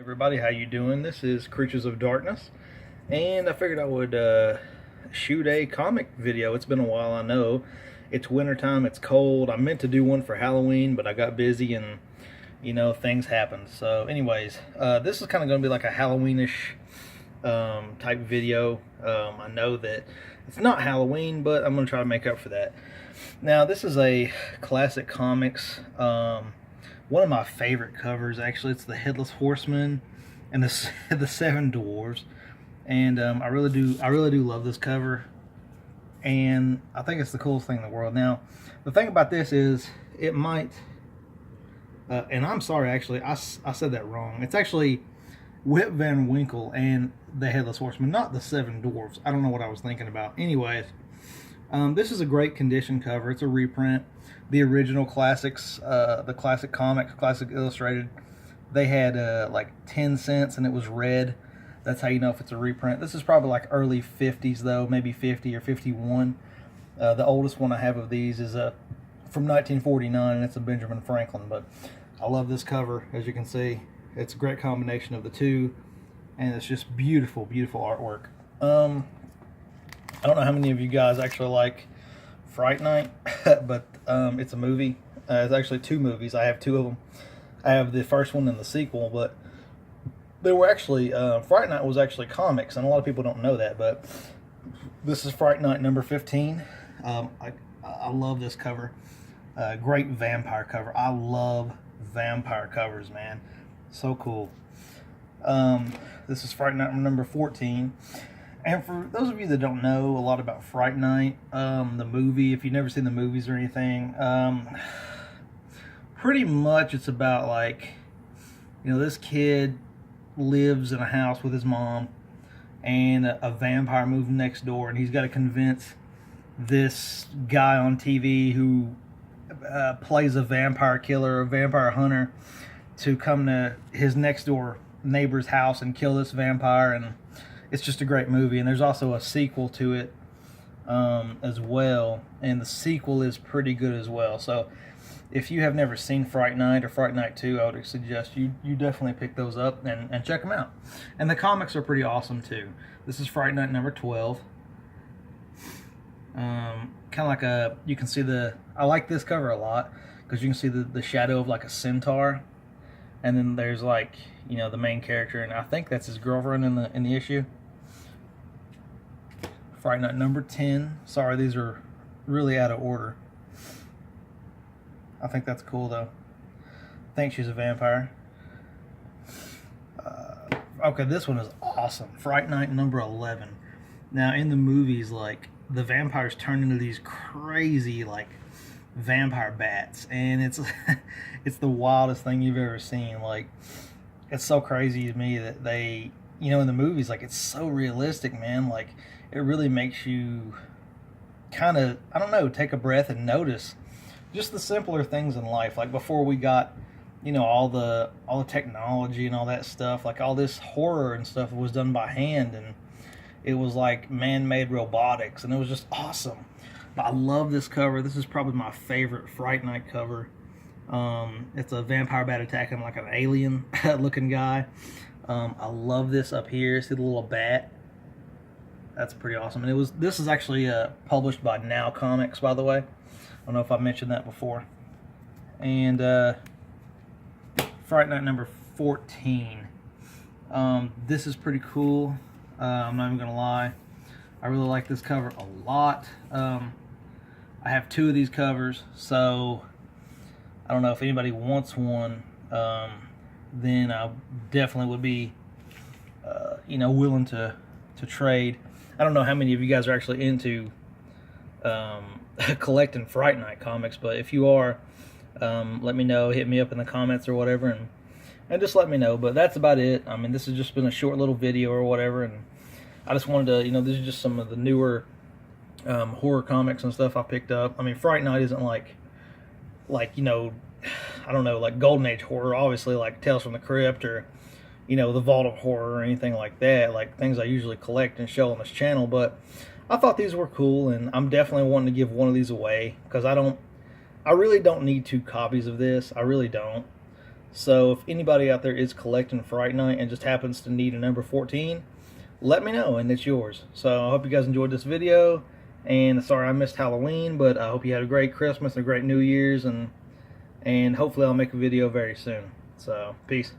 Everybody, how you doing? This is Creatures of Darkness, and I figured I would shoot a comic video. It's been a while, I know. It's wintertime, it's cold. I meant to do one for Halloween, but I got busy and, things happened. So anyways, this is kind of going to be like a Halloweenish type video. I know that it's not Halloween, but I'm going to try to make up for that. Now, this is a classic comics. One of my favorite covers, actually. It's the Headless Horseman and the Seven Dwarves, and I really do love this cover, and I think it's the coolest thing in the world. Now, the thing about this is it might, and I'm sorry, actually, I said that wrong. It's actually Rip Van Winkle and the Headless Horseman, not the Seven Dwarves. I don't know what I was thinking about. Anyways, this is a great condition cover. It's a reprint. The original classics, the classic comics, classic illustrated, they had like 10 cents and it was red. That's how you know if it's a reprint. This is probably like early 50s though, maybe 50 or 51. The oldest one I have of these is from 1949, and it's a Benjamin Franklin. But I love this cover, as you can see. It's a great combination of the two, and it's just beautiful, beautiful artwork. I don't know how many of you guys actually like Fright Night, but it's a movie. It's actually two movies. I have two of them. I have the first one and the sequel, but they were actually, Fright Night was actually comics, and a lot of people don't know that, but this is Fright Night number 15. I love this cover. Great vampire cover. I love vampire covers, man. So cool. This is Fright Night number 14. And for those of you that don't know a lot about Fright Night, the movie, if you've never seen the movies or anything, pretty much it's about like, this kid lives in a house with his mom, and a vampire moved next door, and he's got to convince this guy on TV who plays a vampire killer, a vampire hunter, to come to his next door neighbor's house and kill this vampire. And it's just a great movie, and there's also a sequel to it as well, and the sequel is pretty good as well. So if you have never seen Fright Night or Fright Night 2, I would suggest you definitely pick those up and check them out. And the comics are pretty awesome too. This is Fright Night number 12. Kind of like you can see I like this cover a lot because you can see the shadow of like a centaur, and then there's like, the main character, and I think that's his girlfriend in the issue. Fright Night number 10. Sorry, these are really out of order. I think that's cool though. I think she's a vampire. Okay, this one is awesome. Fright Night number 11. Now, in the movies, like, the vampires turn into these crazy, like, vampire bats, and it's it's the wildest thing you've ever seen. Like, it's so crazy to me that they, in the movies, like, it's so realistic, man. Like, it really makes you kind of, I don't know, take a breath and notice just the simpler things in life. Like, before we got, all the technology and all that stuff, like all this horror and stuff was done by hand, and it was like man-made robotics, and it was just awesome. But I love this cover. This is probably my favorite Fright Night cover. It's a vampire bat attacking like an alien looking guy. I love this up here. See the little bat? That's pretty awesome. And this is actually published by Now Comics, by the way. I don't know if I mentioned that before. And Fright Night number 14. This is pretty cool. I'm not even gonna lie. I really like this cover a lot. I have two of these covers, so I don't know if anybody wants one. Then I definitely would be, willing to trade. I don't know how many of you guys are actually into collecting Fright Night comics, but if you are, let me know. Hit me up in the comments or whatever, and just let me know. But that's about it. I mean, this has just been a short little video or whatever, and I just wanted to, this is just some of the newer horror comics and stuff I picked up. I mean, Fright Night isn't like I don't know, like Golden Age horror, obviously, like Tales from the Crypt or, the Vault of Horror or anything like that, like things I usually collect and show on this channel. But I thought these were cool, and I'm definitely wanting to give one of these away because I really don't need 2 copies of this. I really don't. So if anybody out there is collecting Fright Night and just happens to need a number 14, let me know and it's yours. So I hope you guys enjoyed this video, and sorry I missed Halloween, but I hope you had a great Christmas and a great New Year's, and hopefully I'll make a video very soon. So peace.